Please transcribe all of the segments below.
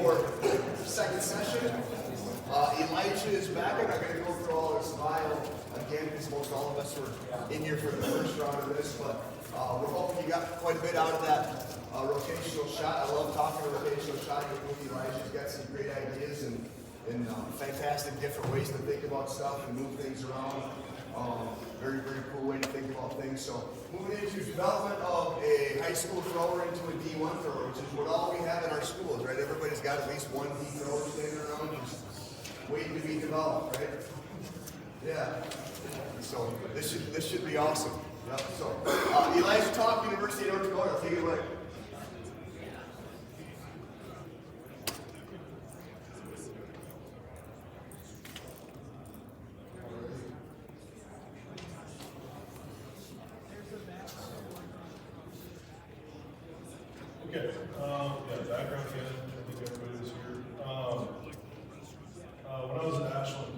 for second session. Elijah is back. I'm not going to go through all his file again because most all of us were in here for the first round of this, but we're hoping you got quite a bit out of that rotational shot. I love talking to rotational shot with Elijah. He's got some great ideas and fantastic different ways to think about stuff and move things around. Very, very cool way to think about things. So moving into development of a high school thrower into a D1 thrower, which is what all we have in our schools, right? Everybody's got at least one D thrower standing around just waiting to be developed, right? Yeah. So this should be awesome. Yep. So Elijah Talk, University of North Dakota. Take it away. Okay, background again, I think everybody was here. When I was in Ashland,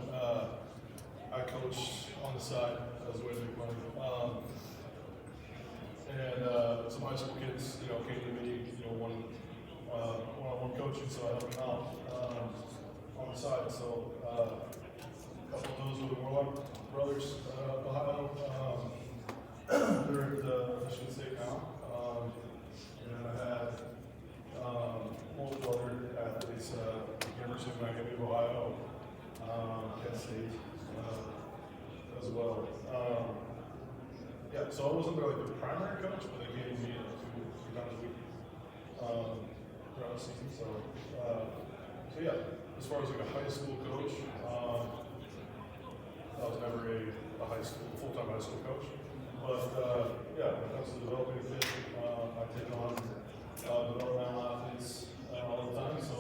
I coached on the side. That was the way to make money. Some high school kids, came to me, one-on-one coaching, so I helped them out on the side. So a couple of those were the Warlock brothers, Ohio. They're at Michigan State now. And I had multiple other athletes, University of Miami, Ohio, Kent State as well. So I wasn't like the primary coach, but they gave me 2 times a week throughout the season. So as far as like a high school coach, I was never a full-time high school coach. But when it comes to developing a kid, I take on developmental athletes all the time. So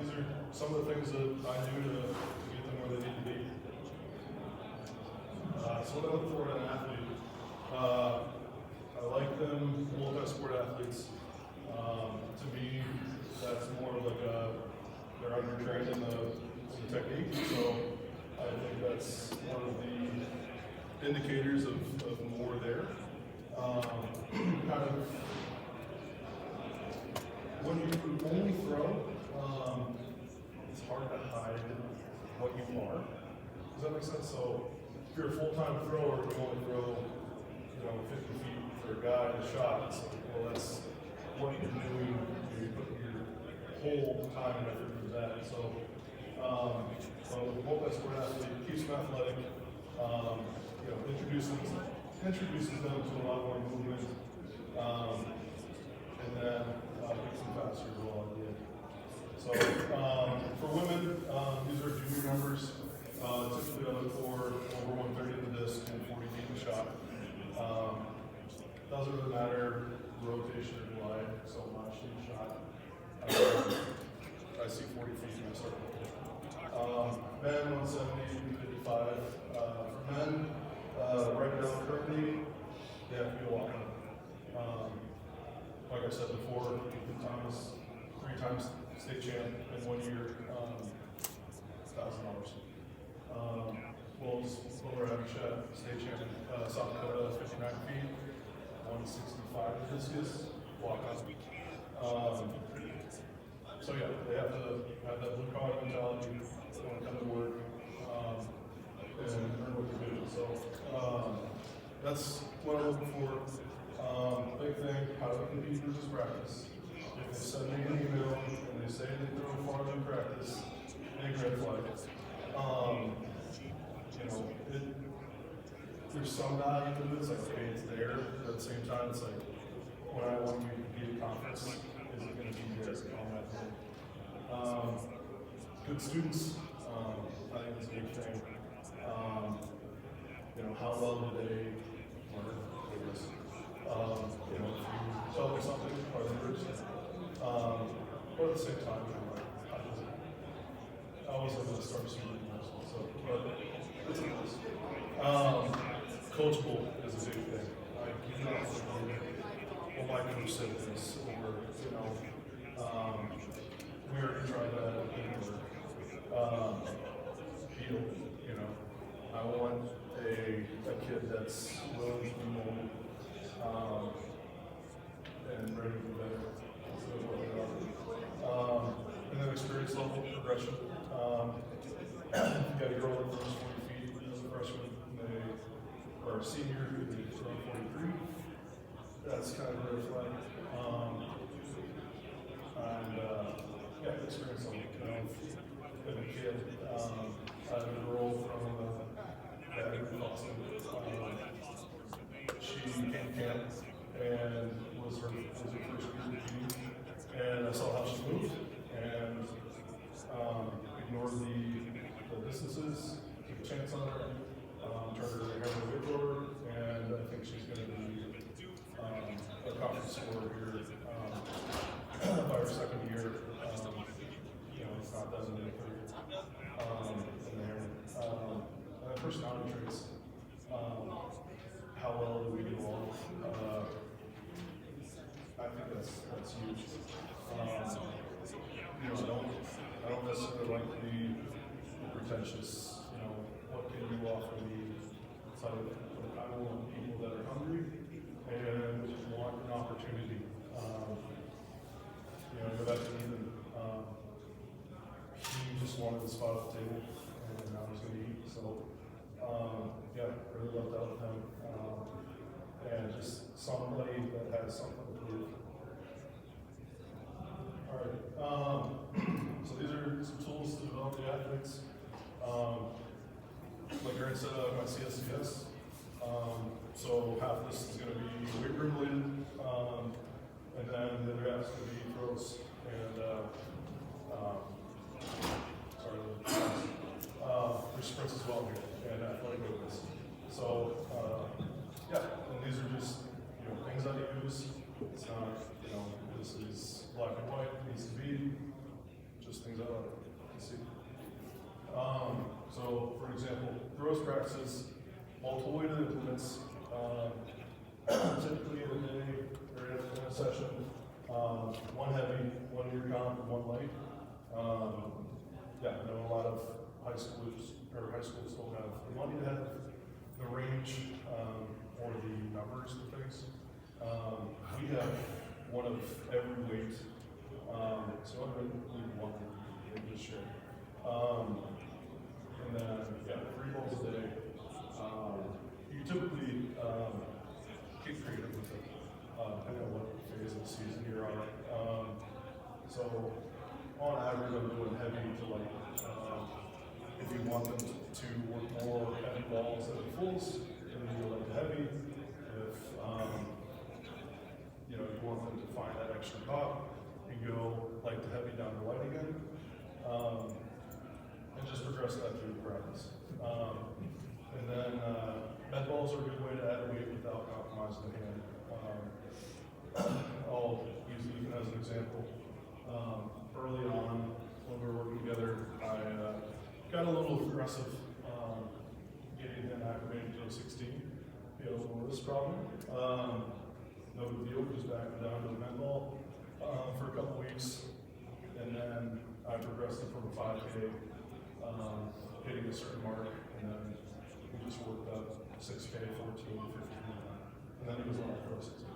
these are some of the things that I do to get them where they need to be. So what I look for in an athlete, I like them multi-sport athletes. To me, that's more of like they're under-trained in the technique. So I think that's one of the indicators of more there. Kind of when you only throw, it's hard to hide what you are. Does that make sense? So if you're a full-time thrower, you only throw 50 feet for a guy in a shot. It's like, well, that's what you're doing. You put your whole time and effort into that. So the multi-sport athlete keeps them athletic. Introduces them to a lot more movement, and then makes them faster as well at the end. So for women, these are junior numbers. Typically I look for over 130 in the disc and 40 feet in the shot. Doesn't really matter rotation or line so much in the shot. I see 40 feet and I start looking. Men 170, 55. For men, right now, currently, they have to be a walk-on. Like I said before, Ethan Thomas, 3 times state champ in 1 year, $1,000. Wolves, Lower Abishad, state champ, South Dakota, 59 feet, 165 discus, walk-on. They have to have that blue-collar mentality when it comes to work. And learn what they're doing. So that's what I'm looking for. Big thing, how do we compete versus practice? If they send me an email and they say they throw farther than practice, big red flag. There's some value to it. It's like, okay, it's there. But at the same time, it's like, when I want you to compete at conference, is it going to be there on that thing? Good students, I think is a big thing. How well do they learn? If you tell them something, are they interested? But at the same time, I always have to start student but it's a plus. Coachable is a big thing. Like, my coach said this, or we already tried that at field. I want a kid that's willing to be molded and ready to be better. So what they are. progression. You got a girl that throws 40 feet as a freshman, or a senior who throws 43. That's kind of a red flag. Yeah, experience on been a kid. I had a girl from Boston. She came to camp and was her first year PE, and I saw how she moved and ignored the distances, took a chance on her, turned her hair into a weight rower, and I think she's going to be a conference scorer here by her second year. It's not that many in there. And personality traits. How well do we get along? I think that's huge. I don't necessarily like to be pretentious. What can you offer me? It's like I want people that are hungry and want an opportunity. Go back to Ethan. He just wanted a spot at the table, and I was going to eat. So, really loved out with him. And just somebody that has something to prove. All right. So these are some tools to develop the athletes. Like Aaron said, my CSCS. So half of this is going to be weight room related, and then the other half is going to be throws and there's sprints as well here and athletic movements. So and these are just things that I use. It's not this is black and white. It needs to be just things I like to see. So for example, throws practices, multiple weighted implements. Typically in a day or in a session, one heavy, one near comp, and one light. I know a lot of high schools don't have the money to have the range or the numbers and things. We have one of every weight, so I'm going to leave one in this year. And then, 3 balls a day. You typically get creative with it, depending on what phase of the season you're on. So, on average, I'm doing heavy to light. If you want them to work more heavy balls than fulls, then you go like the heavy. If you want them to find that extra pop, you go like the heavy down to light again. And just progress that through the practice. And then med balls are a good way to add weight without compromising the hand. I'll use Ethan as an example. Early on, when we were working together, I got a little aggressive getting him acclimated to a 16. He has a this problem. No big deal, just back him down to the med ball for a couple weeks. And then I progressed him from a 5K, hitting a certain mark, and then we just worked up 6K, 14, 15, and then he was on for 16.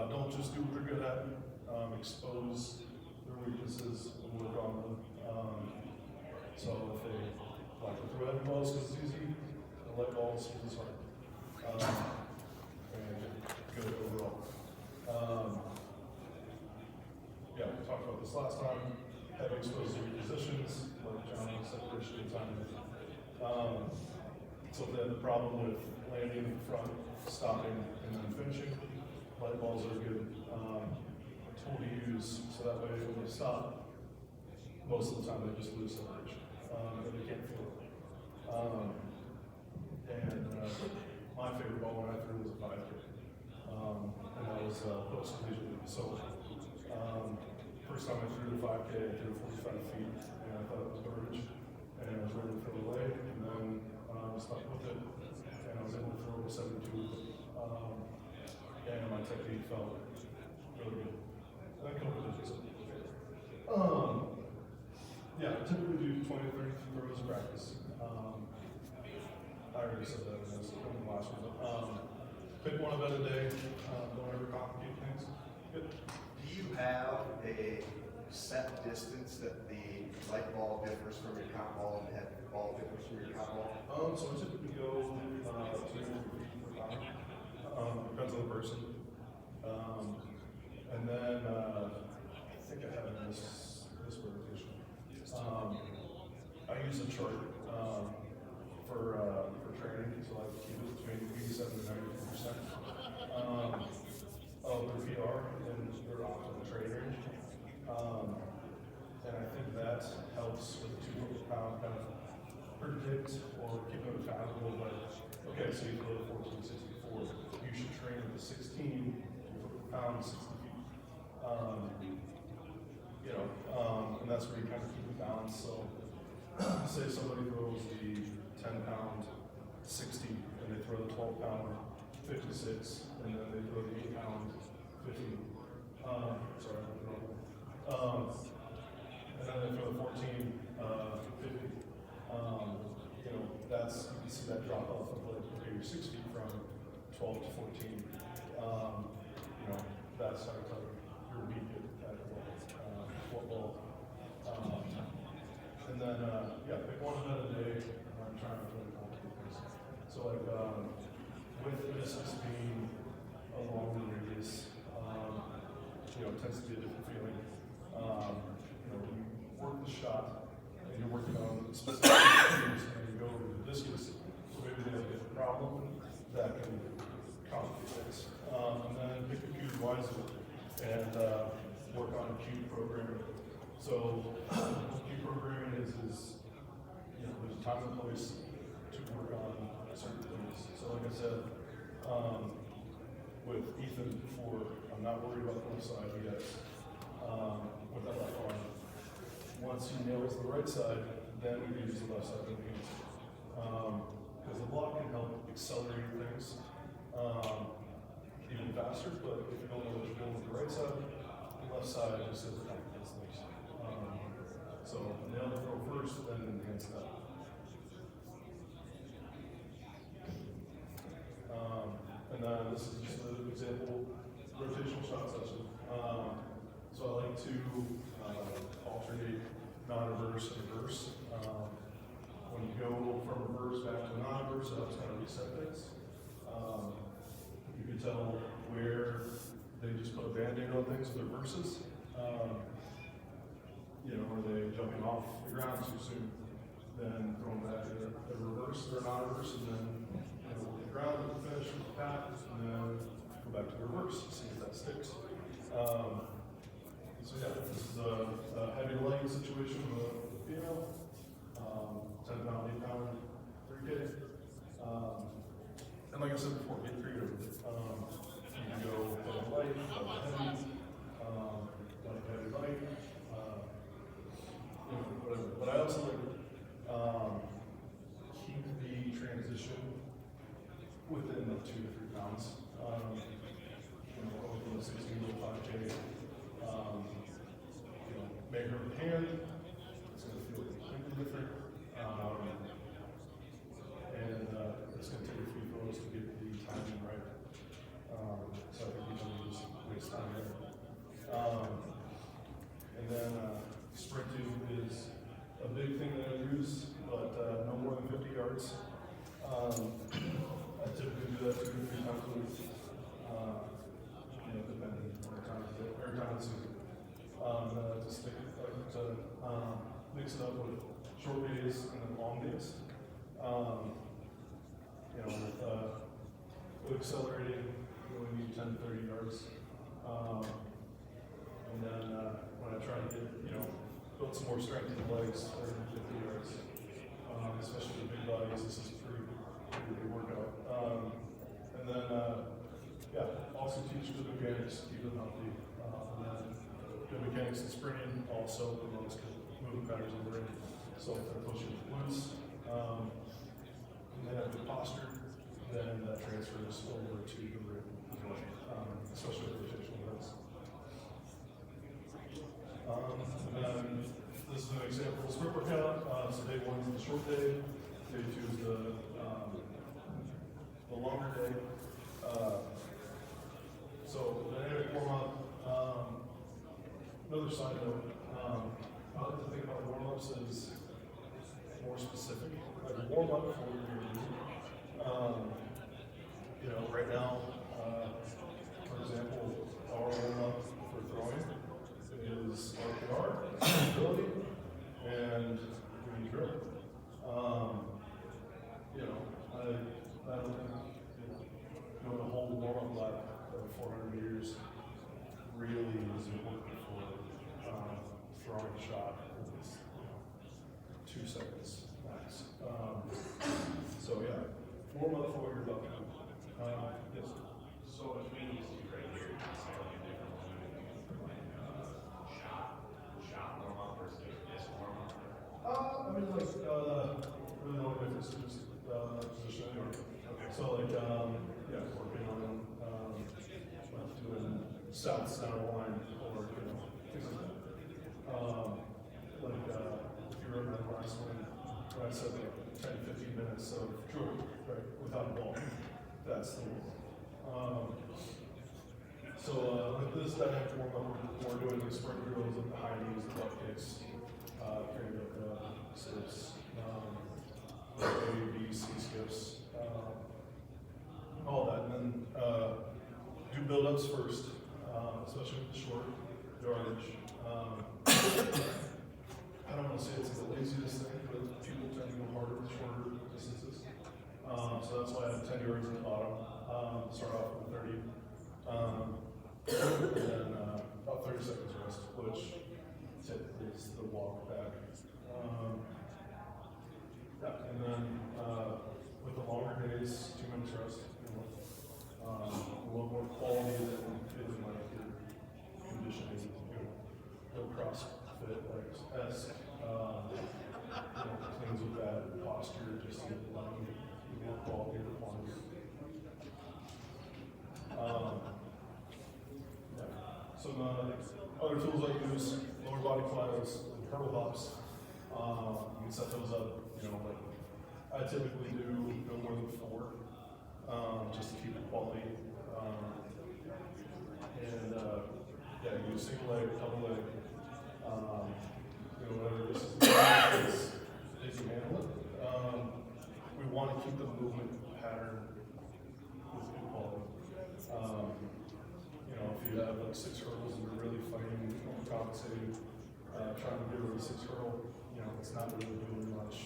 Don't just do what they're good at, expose their weaknesses and work on them. So if they like to throw heavy balls because it's easy, they'll let balls because it's hard. And good overall. We talked about this last time. Heavy exposed to positions, like John separation and time. So then the problem with landing in front, stopping, and then finishing, light balls are a good tool to use. So that way when they stop, most of the time they just lose separation. But they can't feel it. My favorite ball when I threw was a 5K. And that was post-collegiate. So first time I threw the 5K, I threw 45 feet, and I thought it was garbage. And I was ready to throw away, and then I was stuck with it, and I was able to throw over 72. And my technique felt really good. I couple of digits. Typically do 20 to 30 throws practice. I already said that in the last one. Pick one event a day. Don't ever complicate things. Good. Do you have a set distance that the light ball differs from your comp ball and the head ball differs from your comp ball? So I typically go 200 feet per pound. Depends on the person. And then I think I have this presentation. I use a chart for training, so I keep it between 87 and 92% of their PR and their optimal training range. And I think that helps with the 200 pound kind of predict or keep them accountable. But okay, so you throw 1464, you should train with the 16 pound 60 feet. And that's where you kind of keep it balanced. So say somebody throws the 10 pound 60 and they throw the 12 pound 56 and then they throw the 8 pound 50. Sorry, I'm wrong. And then they throw the 14 50. That's, you can see that drop off of like, okay, you're 6 feet from 12 to 14. That's how you're weak at football. And then, pick one event a day. I'm trying to really complicate things. So like, with distance being a longer radius, tends to be a different feeling. When you work the shot and you're working on specific things and you go over the distance, so maybe they have a different problem that can complicate things. And then pick a cue wisely and work on cue programming. So cue programming is there's a time and place to work on certain things. So like I said, with Ethan before, I'm not worried about the left side yet. With that left arm, once he nails the right side, then we use the left side of the hands. Because the block can help accelerate things even faster, but if you don't know what you're doing with the right side, the left side just says it complicates things. So nail the throw first, then enhance that. And then this is just an example rotational shot session. So I like to alternate non-reverse and reverse. When you go from reverse back to non-reverse, that's kind of reset things. You can tell where they just put a band-aid on things with their verses. Are they jumping off the ground too soon? Then throwing back to the reverse or non-reverse, and then the ground with the finish with the pat, and then go back to the reverse, see if that sticks. This is a heavy light situation with a female, 10 pound, 8 pound, 3K. And like I said before, get creative with it. You can go heavy light, heavy, light, whatever. But I also like keep the transition within the 2 to 3 pounds. Over the 16 to 5K. Make her with hand. It's going to feel completely different. And it's going to take a few throws to get the timing right. So I think you don't just waste time there. And then sprinting is a big thing that I use, but no more than 50 yards. I typically do that 2 to 3 times a week. Depending on every time of the season. Mix it up with short days and then long days. With accelerating, you only need 10 to 30 yards. And then when I try to get, build some more strength in the legs, 30 to 50 yards. Especially with big bodies, this is pretty good workout. And then, also teach good mechanics, keep them healthy. And then good mechanics and sprinting also promotes movement patterns in the ring. So if they're pushing loose, and they have good posture, then that transfers over to the ring as well, especially with rotational events. And then this is an example of sprint workout. So day 1 is the short day, day 2 is the longer day. So the dynamic warm-up, another side note, I like to think about warm-ups as more specific, like warm up for what you're doing. You know, right now, for example, our warm up for throwing is RPR, ability, and doing drill. You know, I don't think doing a whole warm up lap of 400 meters really is important for throwing a shot. It's, 2 seconds max. So yeah, warm up for what you're about to do. Yes. So between these two right here, it's like a different one. Shot warm up versus disc warm up. I mean, like, really no difference, just positioning. Okay. So like, yeah, working on like doing south center line or things like that. If you remember last one, when I said like 10-15 minutes of drill, right, without a ball, that's the one. With this dynamic warm up, we're doing the sprint drills of the high knees, the butt kicks, carrying up skips, A, B, C skips, all that, and then do build-ups first, especially with the short yardage. I don't want to say it's the laziest thing, but people tend to go harder with shorter distances. So that's why I have 10 yards at the bottom. Start off with 30. And then about 30 seconds rest, which typically is the walk back. Yeah, and then with the longer days, 2 minutes rest. A little more quality than feeling like you're conditioning, no CrossFit esque. Things with that posture, just to get more quality of quantity. Yeah. Some other tools I use, lower body flyers, hurdle hops. You can set those up, like I typically do no more than 4, just to keep it quality. Yeah, use single leg, double leg, whatever this is, they can handle it. We want to keep the movement pattern with good quality. If you have like 6 hurdles and you're really fighting, compensating, trying to do a 6 hurdle, it's not really doing much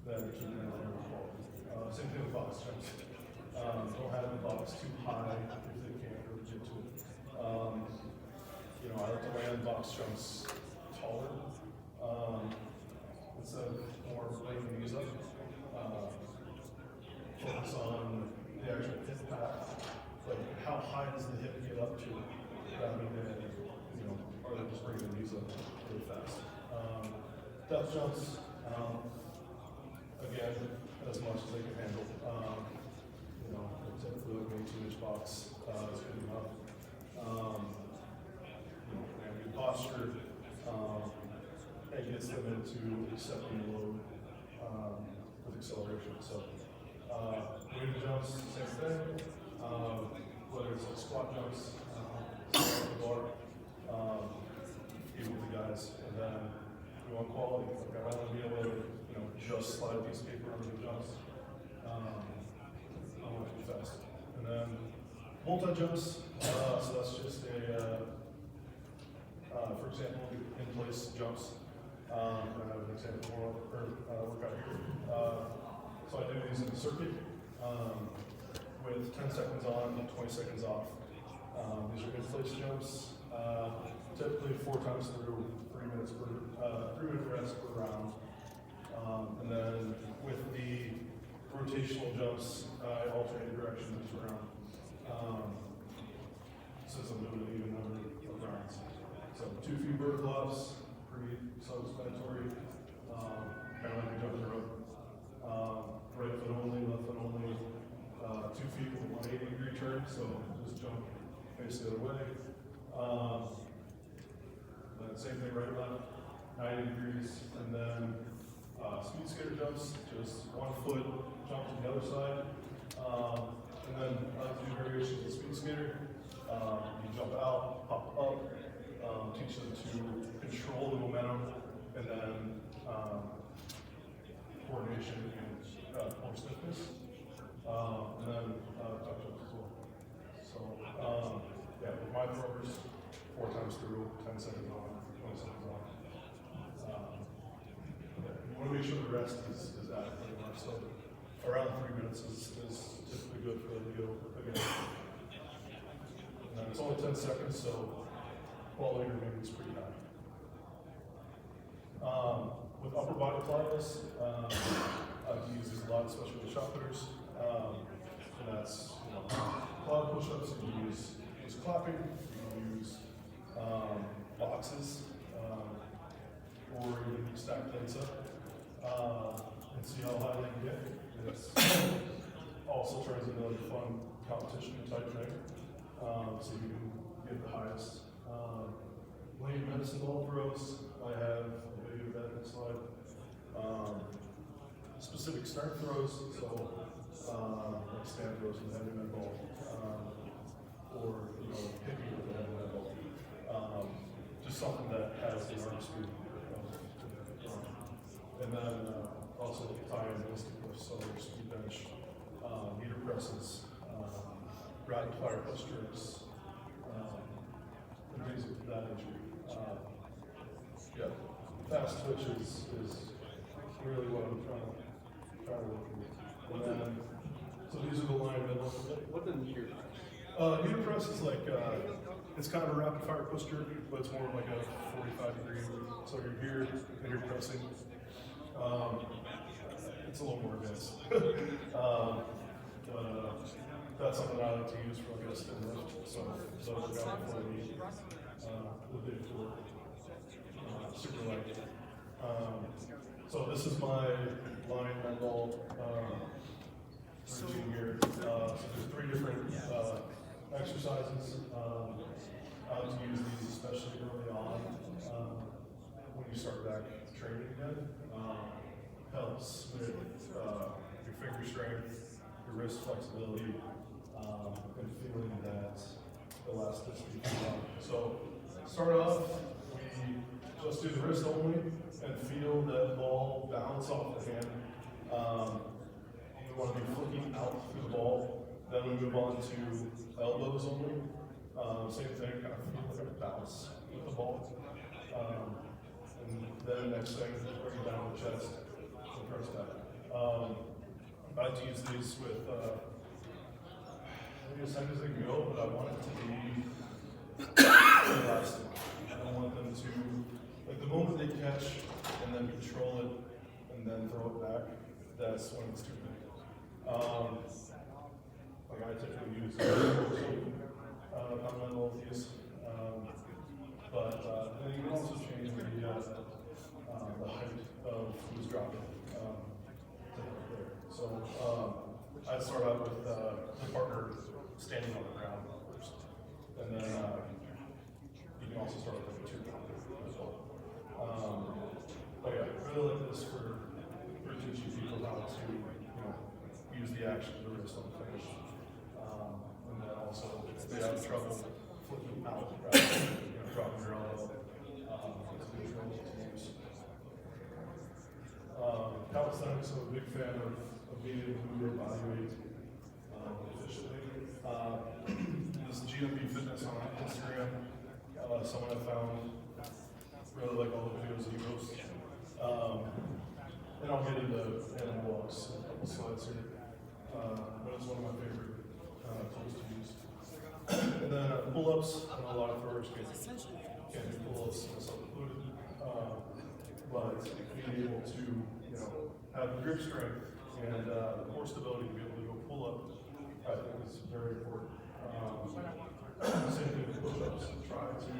than keeping it on quality. Same thing with box jumps. Don't have the box too high if they can't really get to it. I like to land box jumps taller instead of more bringing these up. Focus on the actual hip path, like how high does the hip get up to, rather than are they just bringing these up really fast. Depth jumps, again, as much as they can handle. Typically like an 18-inch box is good enough. And good posture, it gets them into accepting the load with acceleration. So, weighted jumps, same thing. Whether it's like squat jumps, the bar, be with the guys, and then we want quality. Like I want to be able to, just slide a piece of paper under the jumps. I want to be fast. And then multi-jumps, so that's just for example, in-place jumps. I have an example workout here. So I do these in the circuit with 10 seconds on, 20 seconds off. These are in-place jumps, typically 4 times through, 3 minutes per 3-minute rest per round. And then with the rotational jumps, I alternate direction each round. Since I'm doing an even number of rounds. So 2 feet vertical ups, pretty self-explanatory. Kind of like a jump rope. Right foot only, left foot only. 2 feet with a 180-degree turn, so just jump face the other way. Then same thing, right, left, 90 degrees, and then speed skater jumps, just 1 foot jump to the other side. And then I like to do variations of speed skater. You jump out, pop up, teach them to control the momentum stiffness, and then touch-ups as well. So, yeah, with my throwers, 4 times through, 10 seconds on, 20 seconds on. Yeah, you want to make sure the rest is adequate. So around 3 minutes is typically good for the go again. And then it's only 10 seconds, so quality remains pretty high. With upper body flyers, I've used these a lot, especially with shot putters. And that's quad push-ups. You can use clapping. You can use boxes, or you can stack plates up and see how high they can get. It's also turns into like a fun competition type thing, so you can get the highest. Lane medicine ball throws, I have a video of that next slide. Specific start throws, so like stand throws with the heavy med ball, or picking with the heavy med ball. Just something that has the arm speed. And then also tie in ballistic lifts, so there's speed bench, meter presses, rapid fire push jerks, and things of that nature. Yeah, fast twitch is really what I'm trying to look for. And then, so these are the line middle. What the meter? Meter press is like, it's kind of a rapid fire push jerk, but it's more like a 45-degree. So you're here and you're pressing. It's a little more advanced. That's something I like to use for like a spin lift. So those are down for the big four. Super light. So this is my line angle routine here. So there's 3 different exercises. I like to use these especially early on when you start back training again. Helps with your finger strength, your wrist flexibility, and feeling that elasticity. So start off, we just do the wrist only and feel that ball bounce off the hand. We want to be flicking out through the ball. Then we move on to elbows only. Same thing, kind of feel like a bounce with the ball. And then next thing, bring it down the chest and press back. I like to use these with maybe as second as they can go, but I want it to be elastic. I don't want them to, like the moment they catch and then control it and then throw it back, that's when it's too big. Like I typically use fundamental of these, but then you can also change the height of who's dropping. So I'd start out with the partner standing on the ground first, and then you can also start with 2 as well. But yeah, I really like this for teaching people how to use the action of the wrist on the finish, and then also if they have trouble flipping out rather than dropping your elbow, it's a good drill to use. Calisthenics, I'm a big fan of being able to evaluate efficiently. This GMP Fitness on Instagram, someone I found really like all the videos he posts. And I'll get into animal walks in a couple slides here, but it's one of my favorite tools to use. And then pull-ups, I know a lot of throwers can't do pull-ups, myself included, but being able to have the grip strength and core stability to be able to go pull up, I think is very important. Same thing with push-ups. Try to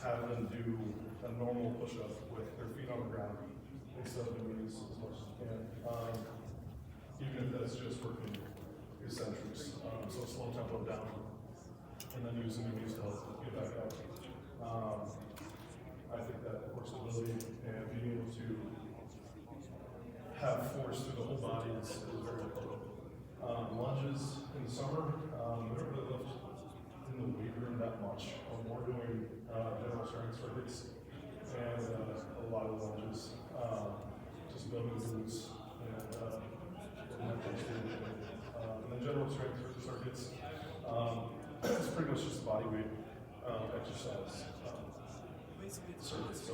have them do a normal push-up with their feet on the ground instead of doing these as much as you can. Even if that's just working eccentrics. So slow tempo down and then using the knees to help get back up. I think that core stability and being able to have force through the whole body is very important. Lunges in the summer, we don't really lift in the weight room that much. We're more doing general strength circuits and a lot of lunges, just building glutes and And then general strength circuits, it's pretty much just a body weight exercise circuit. So,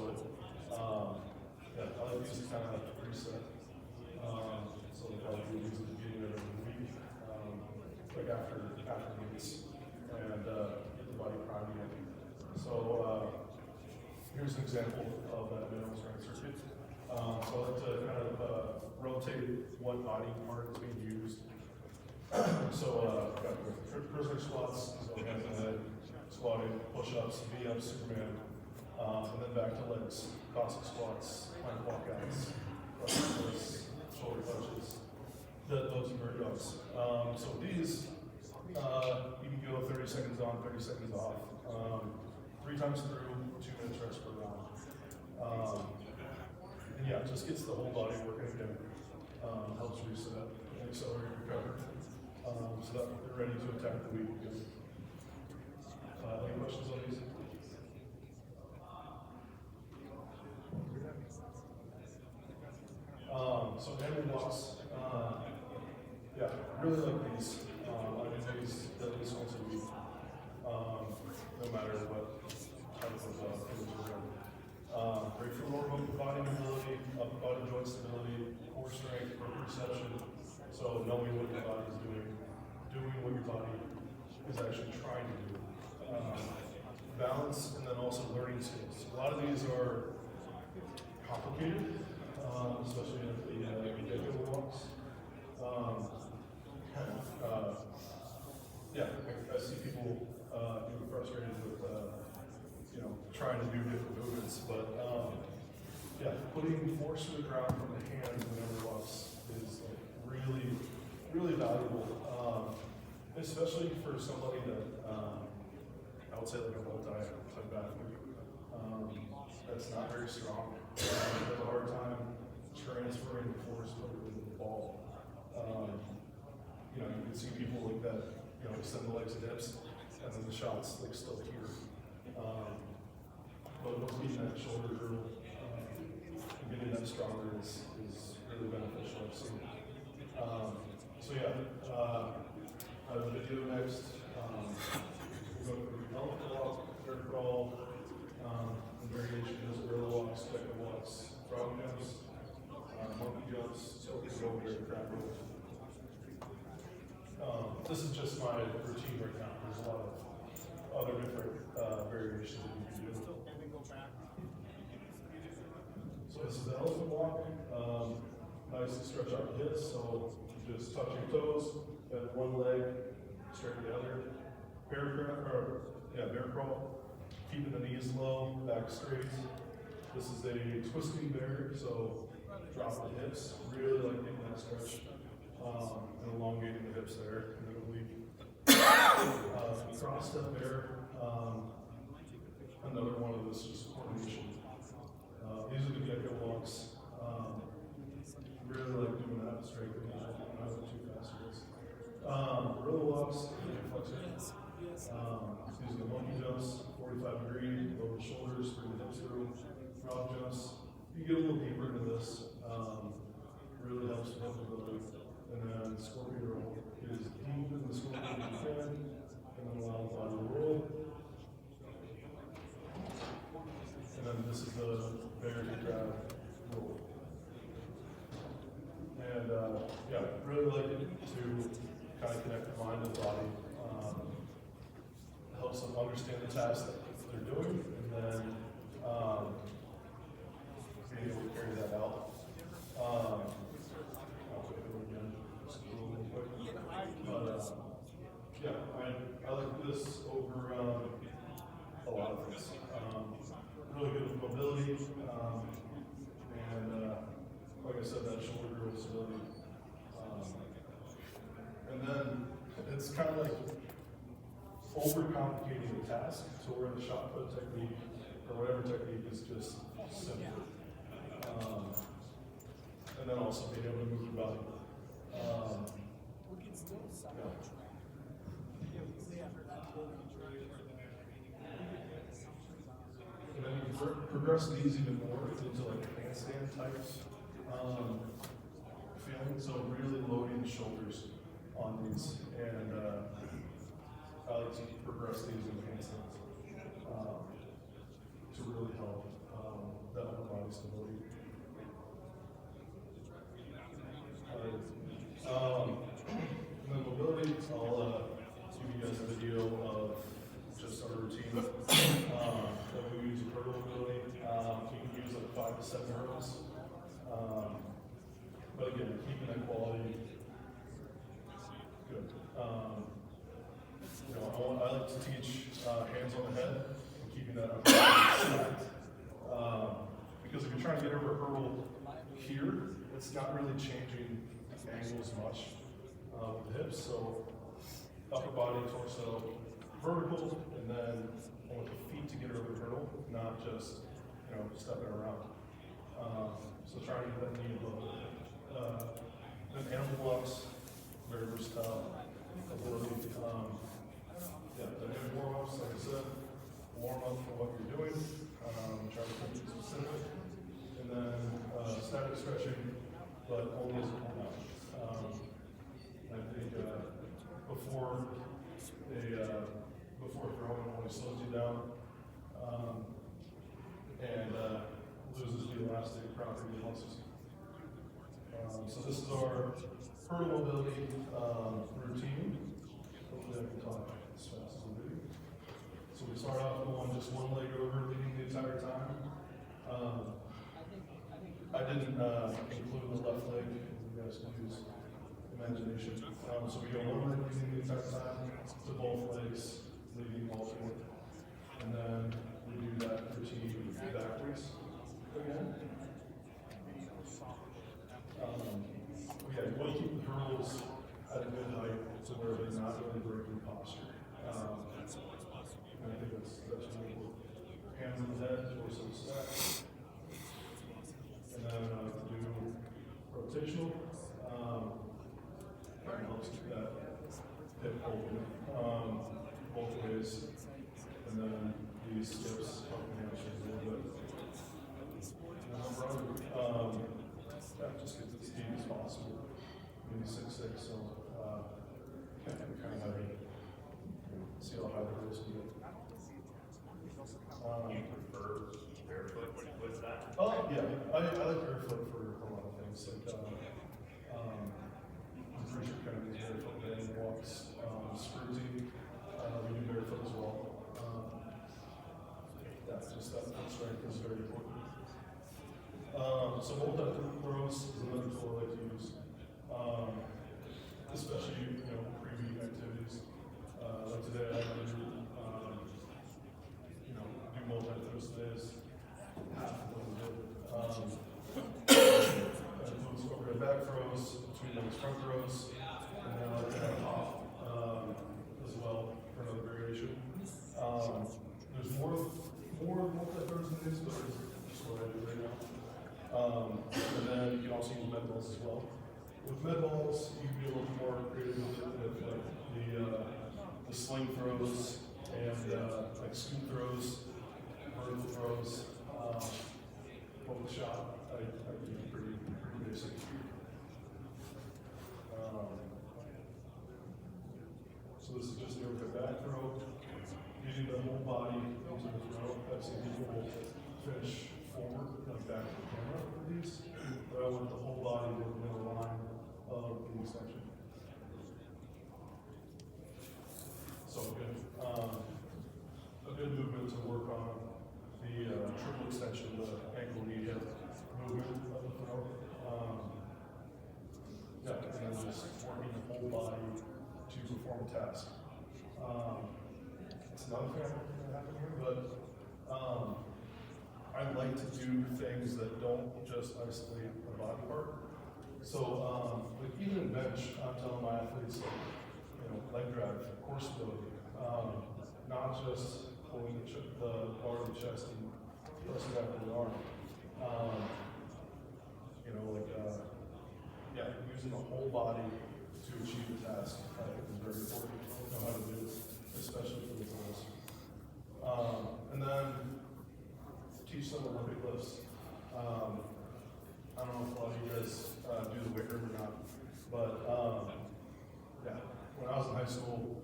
yeah, I like these kind of preset. So like I do these at the beginning of every week, like after meets, and get the body priming. So here's an example of that minimum strength circuit. So I like to kind of rotate what body part is being used. So got the prisoner squats, so hands on head, squatting, push-ups, V-ups, Superman, and then back to legs, classic squats, plank walkouts, twists, shoulder punches, those are very dogs. So these, you can go 30 seconds on, 30 seconds off, 3 times through, 2 minutes rest per round. And yeah, it just gets the whole body working again, helps reset and accelerate recovery. So that they're ready to attack the week again. Any questions on these? So animal walks, yeah, really like these. I mean, these at least once a week, no matter what type of image you're in. Great for lower body mobility, upper body joint stability, core strength, perception. So knowing what your body is doing what your body is actually trying to do. Balance, and then also learning skills. A lot of these are complicated, especially in the individual walks. Yeah, I see people getting frustrated with, trying to do different movements, but yeah, putting force to the ground from the hands whenever walks is like really, really valuable, especially for somebody that I would say like a multi-type athlete that's not very strong, has a hard time transferring the force over to the ball. You can see people like that, extend the legs and hips, and then the shots like still here. But what's getting that shoulder girdle and getting that stronger is really beneficial, I've seen. So yeah, I have a video next. We'll go through elephant walk, bear crawl, variations, gorilla walks, spectre walks, frog jumps, monkey jumps, scorpion rope, bear crab rope. This is just my routine right now. There's a lot of other different variations that you can do. So this is the elephant walk. Nice to stretch out the hips. So just touch your toes, bend one leg, straighten the other. Bear crawl. Keeping the knees low, back straight. This is a twisting bear. So drop the hips. Really like getting that stretch and elongating the hips there. And then oblique. Cross step bear. Another one of this just coordination. These are the gecko walks. Really like doing that straight. Not too fast for this. Gorilla walks, flexor. These are the monkey jumps, 45 degree, lower shoulders, bring the hips through. Frog jumps. You get a little deeper into this. Really helps with mobility. And then scorpion roll is deep in the scorpion you can, and then allow the body to roll. And then this is the bear to grab roll. And yeah, really like it to kind of connect the mind and the body. Helps them understand the task that they're doing, and then being able to carry that out. I'll put it again, just a little quick. But yeah, I like this over a lot of things. Really good with mobility, and like I said, that shoulder girdle stability. And then it's kind of like overcomplicating the task, so where the shot put technique or whatever technique is just simple. And then also being able to move your body. And then you can progress these even more into like handstand types. Feel hamstring, so really loading the shoulders on these, and I like to progress these and enhance things to really help that upper body stability. And then mobility, I'll give you guys a video of just our routine that we use for hurdle mobility. You can use like 5 to 7 hurdles. But again, keeping that quality good. I like to teach hands on the head and keeping that upper body stacked. Because if you're trying to get over a hurdle here, it's not really changing the angle as much with the hips. So upper body, torso, vertical, and then I want the feet to get over the hurdle, not just stepping around. So trying to get that knee above it. Then animal blocks, very versatile ability. Dynamic warm-ups, like I said, warm up for what you're doing. Try to keep it specific. And then static stretching, but only as a warm-up. I think before throwing, only slows you down and loses the elastic property of the muscles. So this is our hurdle mobility routine. Hopefully I can talk as fast as I'm doing. So we start off going just one leg over, leading the entire time. I didn't include the left leg. You guys can use imagination. So we go one leg leading the entire time to both legs, leading alternate. And then we do that routine backwards again. You want to keep the hurdles at a good height to where they're not really breaking posture. And I think that's really important. Hands on the head, torso stacked. And then do rotational. That helps keep that hip open both ways. And then these skips help the hamstrings a little bit. And then run. Just get as deep as possible. Maybe 6'6", so kind of heavy. See how high the hurdles can get. You prefer barefoot with that? Oh yeah, I like barefoot for a lot of things. Like I'm pretty sure kind of these barefoot band walks, sprinting. We do barefoot as well. Just that strength is very important. So multi-foot throws is another tool I like to use, especially pre-meet activities. Like today, I had to do multi-throws today is half of what we did. That includes overhead back throws, between legs front throws, and then I kind of hop as well for another variation. There's more multi-throws than this, but that's what I do right now. And then you can also use med balls as well. With med balls, you can be a little more creative with the sling throws and like scoop throws, vertical throws, hook shot. I think it's pretty basic. So this is just the overhead back throw. Using the whole body into the throw. I've seen people finish forward, like back to the camera with these, but I want the whole body working in the line of the extension. So a good movement to work on the triple extension, the ankle knee hip movement of the throw. And then just working the whole body to perform a task. It's another thing that happened here, but I like to do things that don't just isolate a body part. So, like even in bench, I'm telling my athletes, leg drive, core stability, not just pulling the bar of the chest and pressing back with the arm. Using the whole body to achieve the task, I think is very important. Know how to do this, especially for the goals. And then teach them Olympic lifts. I don't know if a lot of you guys do the weight room or not, but yeah, when I was in high school,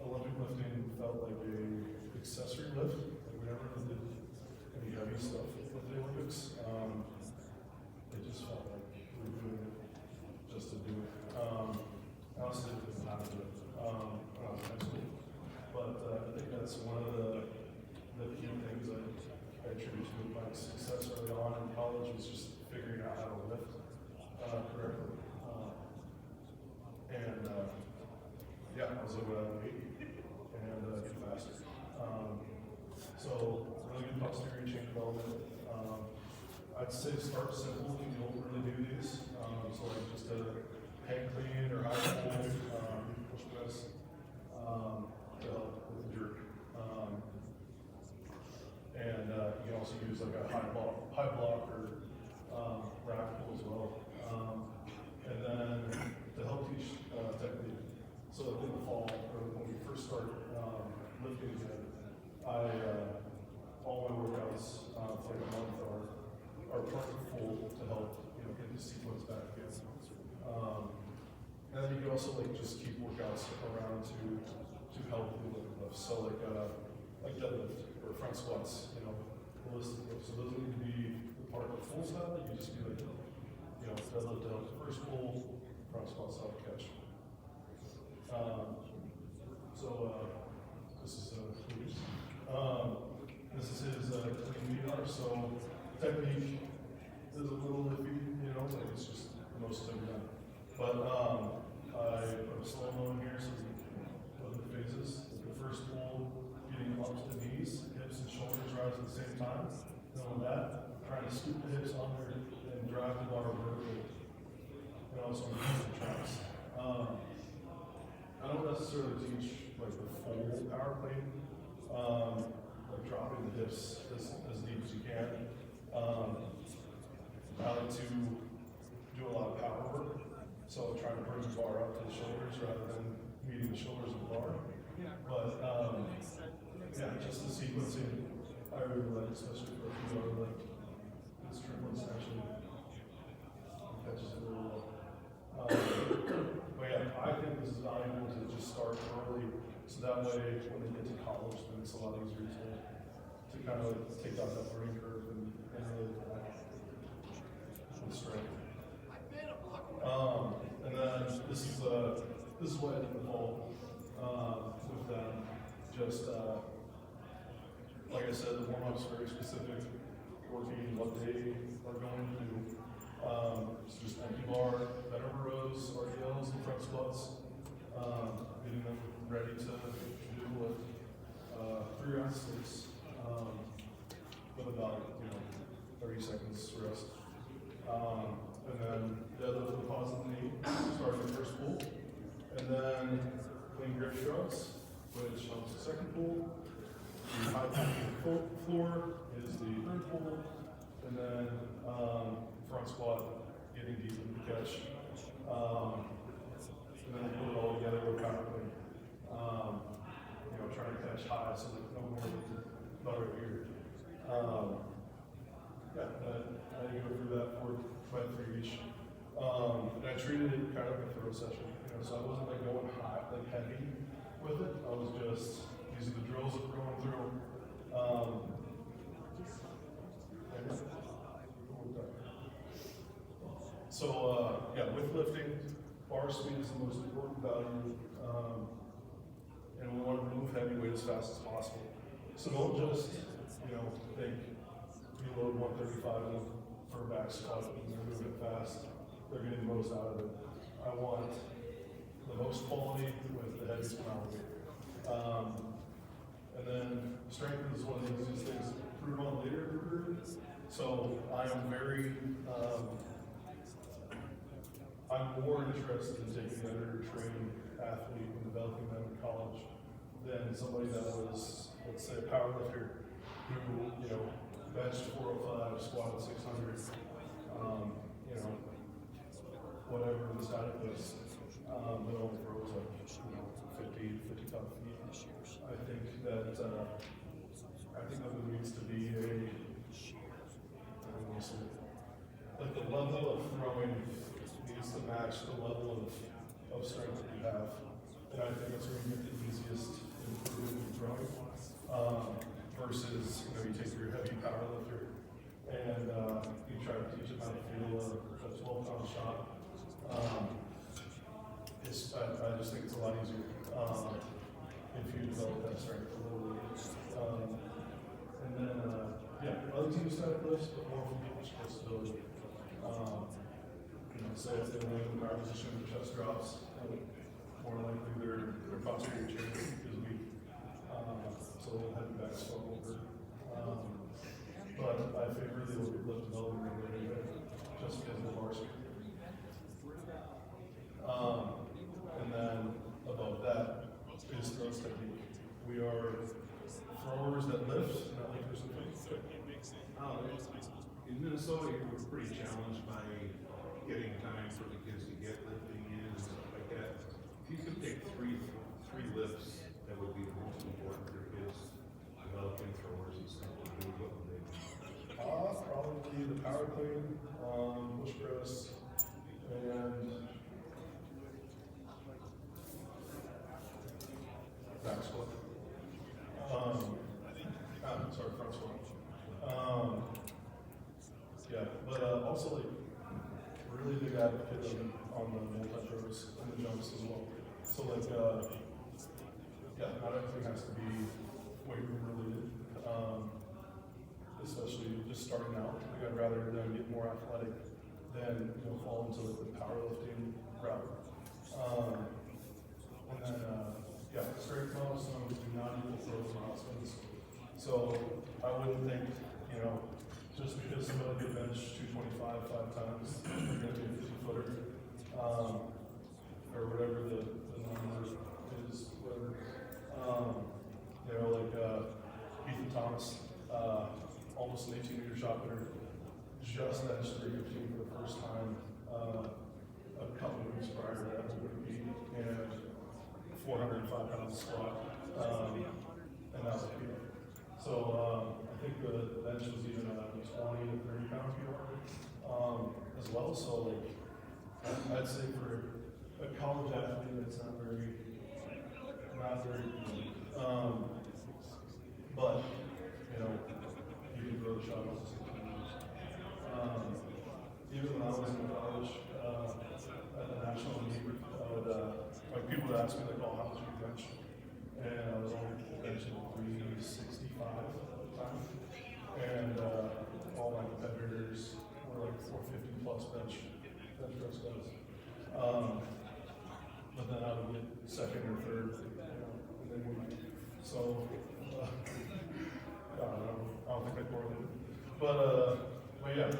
Olympic lifting felt like a accessory lift. Like we never really did any heavy stuff with the Olympics. It just felt like we were doing it just to do it. I also didn't know how to do it when I was in high school, but I think that's one of the key things I attribute to my success early on in college was just figuring out how to lift correctly. Yeah, I was able to weight and get faster. So really good posterior chain development. I'd say start simple if you don't really do these. So like just a hang clean or high pull, push press to help with the jerk. And you can also use like a high block or rack pull as well. And then to help teach technique. So in the fall, or when we first start lifting again, all my workouts for like a month are partly full to help get the sequence back again. And then you can also like just keep workouts around to help with lifts. So like deadlift or front squats, holistic lifts. So those need to be the part of the full style. You just be like, deadlift to help the first pull, front squats help catch. This is Lucas. This is his clean VR. So technique is a little iffy, like it's just most of them. But I put a slow mo in here so we look at the phases. The first pull, getting up to the knees, hips and shoulders rise at the same time. And on that, trying to scoop the hips under and drive the bar vertically. So on the tracks. I don't necessarily teach like the full power plane, like dropping the hips as deep as you can. I like to do a lot of power work, so I'm trying to bring the bar up to the shoulders rather than meeting the shoulders of the bar. But yeah, just the sequencing I really like, especially for people who are like this triplets actually catches it really well. But yeah, I think this is valuable to just start early, so that way when they get to college, then it's a lot easier to kind of take out that learning curve and really strength. And then this is what I did in the fall with them. Just like I said, the warm-up's very specific, working what they are going to do. It's just empty bar, bent over rows, RDLs, and front squats, getting them ready to do with 3 round sticks with about 30 seconds rest. And then deadlift with positive knee, starting the first pull, and then clean grip shrugs, which helps the second pull. The high pull floor is the third pull, and then front squat, getting deep in the catch. And then put it all together with power clean. Trying to catch high so that no more about right here. I go through that for 3 each. And I treated it kind of like a throw session, so I wasn't like going high, like heavy with it. I was just, these are the drills that we're going through. So yeah, with lifting, bar speed is the most important value, and we want to move heavy weight as fast as possible. So don't just, think you load 135 for a back squat and they're moving it fast. They're getting the most out of it. I want the most quality with the heaviest amount of weight. And then strength is one of the easiest things to improve on later in your career. So I am I'm more interested in taking an under-trained athlete and developing them in college than somebody that was, let's say, a powerlifter who, benched 405, squatted 600, whatever the static was, but only rose like, 50, 55 feet. I think that there needs to be like the level match the level of strength that you have. And I think that's where you get the easiest improvement in throwing. Versus, you take your heavy power lifter and you try to teach them how to feel a 12-pound shot. I just think it's a lot easier if you develop that strength a little bit. And then, other teams have lifts, but more from people's flexibility. Say if they land in the power position and the chest drops, more likely their posterior chain is weak. So they'll have back swell over. But I favor the lift development just because of the bar speed. And then above that is throw technique. We are throwers that lift, not lifters that lift. In Minnesota, we're pretty challenged by getting time for the kids to get lifting in and stuff like that. If you could pick three lifts that would be the most important for kids developing throwers and stuff, what would they be? Probably the power clean, push press, and back squat. Front squat. Also really big advocate on the multi-throws and the jumps as well. So not everything has to be weight room related. Especially just starting out. I'd rather them get more athletic than fall into the powerlifting route. And then strength milestones do not equal throws milestones. So I wouldn't think just because somebody can bench 225 5 times, they're going to be a 50-footer, or whatever the number is, whatever. Ethan Thomas, almost an 18-meter shot putter, just benched 315 for the first time a couple of weeks prior to that WP, and 405-pound squat, and that was a PR. So I think the bench was even a 20 to 30-pound PR as well. So I'd say for a college athlete, it's not very easy. But you can throw the shot off the 16 years. Even when I was in college at the national meet, I would people would ask me how much you bench, and I was only benching 365 at the time, and all my competitors were 450 plus bench press guys. But then I would get second or third, and then so I don't think I correlated. But yeah,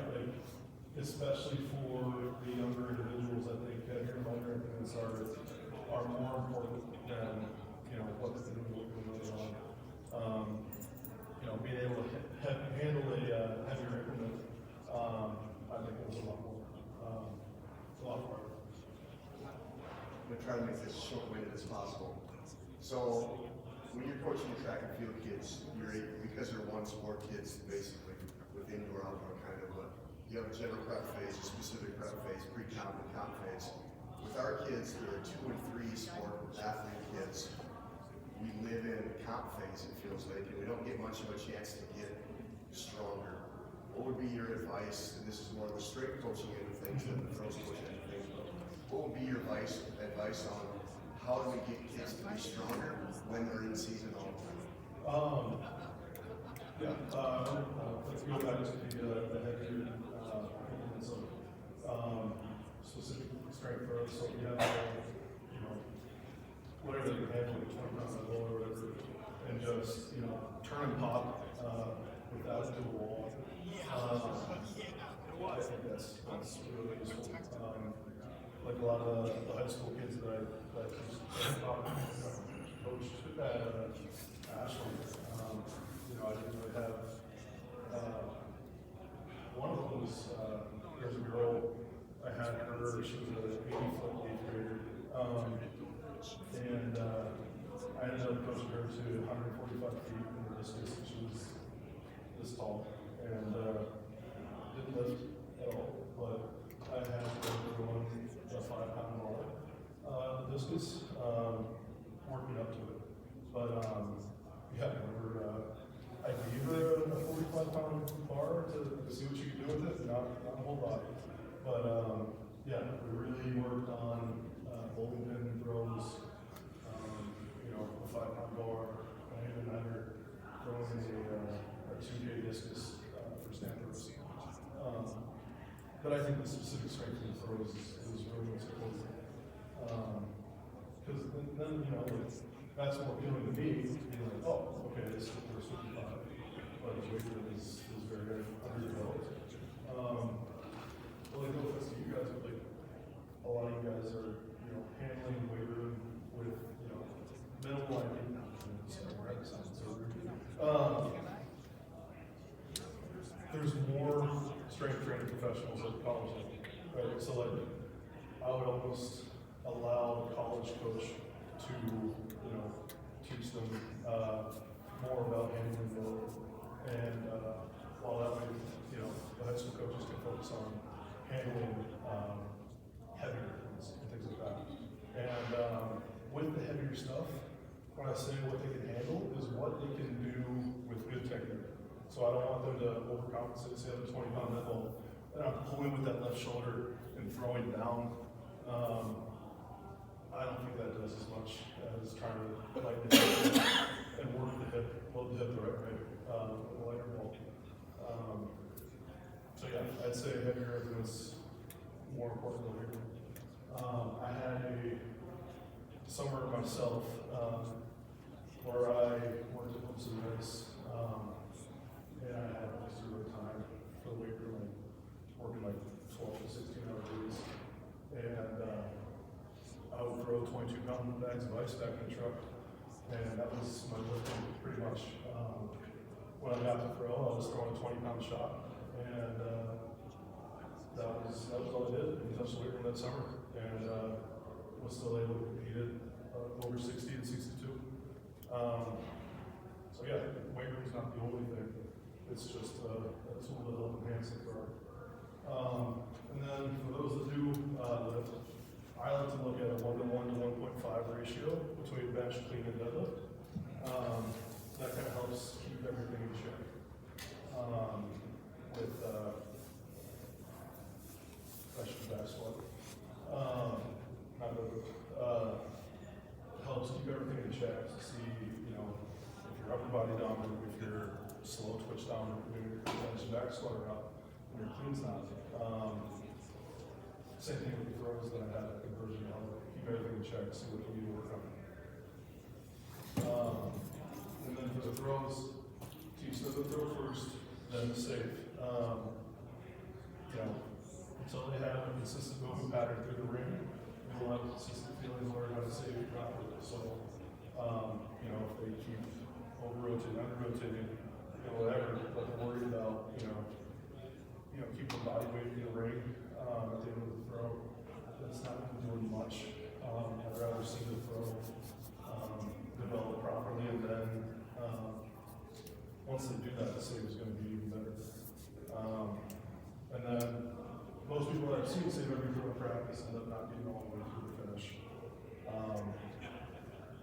especially for the younger individuals, I think heavier motor implements are more important than what they're doing early on. Being able to handle a heavier implement, I think it was a lot more. I'm going to try to make this short-winded as possible. So, when you're coaching your track and field kids, because they're one sport kids, basically, with indoor, outdoor kind of, but you have a general prep phase, a specific prep phase, pre-comp and comp phase. With our kids, there are 2 and 3 sport athlete kids. We live in comp phase, it feels like, and we don't get much of a chance to get stronger. What would be your advice, and this is more of the strength coaching end of things than the throws coaching end of things, but what would be your advice on how do we get kids to be stronger when they're in season all the time? Let's go back to the heavier specific strength throws. So we have whatever they can handle, 20 pounds of low or whatever, and just turn and pop without into a wall. I think that's really useful. Like a lot of the high school kids that I coached at Ashland, I didn't really have. One of them was there's a girl I had her. She was an 80-foot 8th grader, and I ended up coaching her to 145 feet in the distance. She was this tall and didn't lift at all, but I had her run a 5 discus, working up to it. But, yeah, whenever, I gave her a 45-pound bar to see what she could do with it, not a whole lot. But, yeah, we really worked on, bowling pin throws, you know, a 5-pound bar. I even had her throwing a 2K discus, for stand throws. But I think the specific strength of the throws is really what's important. Because then, you know, that's more appealing to me, being like, oh, okay, this is the first 55. But the weight room is very underdeveloped. Well, I know if it's you guys, but like, a lot of you guys are, you know, handling the weight room with, you know, minimal idea. There's more strength training professionals at the college level, right? So like, I would almost allow the college coach to, you know, teach them more about handling the load. And while that way, you know, the high school coaches can focus on handling heavier things and things like that. And with the heavier stuff, when I say what they can handle is what they can do with good technique. So I don't want them to overcompensate, say, on a 20-pound net hold, and I'm pulling with that left shoulder and throwing down. I don't think that does as much as trying to lighten the hip and work the hip, load the hip the right way, with a lighter ball. So yeah, I'd say heavier is more important than weight. I had a summer myself where I worked at Hopes and Rice, and I had zero time for the weight room, working like 12 to 16-hour days. And I would throw 22-pound bags of ice back in the truck, and that was my lifting pretty much. When I got to throw, I was throwing a 20-pound shot, and that was all I did. We touched the weight room that summer, and was still able to compete at over 60 and 62. So yeah, weight room is not the only thing. It's just a tool to help enhance the throw. And then for those that do lift, I like to look at a 1:1 to 1.5 ratio between bench, clean, and deadlift. That kind of helps keep everything in check. With bench back squat. Not deadlift. Helps keep everything in check to see, you know, if you're upper body dominant, if you're slow twitch dominant, when your bench and back squat are up, and your clean's not. Same thing with the throws that I had at conversion. Keep everything in check, see what you need to work on. And then for the throws, teach them to throw first, then the safe. You know, until they have a consistent movement pattern through the ring, they will have a consistent feeling of learn how to save it properly. So, you know, if they keep over-rotating, under-rotating, you know, whatever, but they're worried about, you know, keep the body weight in the ring at the end of the throw. That's not doing much. I'd rather see the throw develop properly, and then once they do that, the save is going to be even better. And then most people that I've seen save every throw in practice end up not getting all the way through the finish.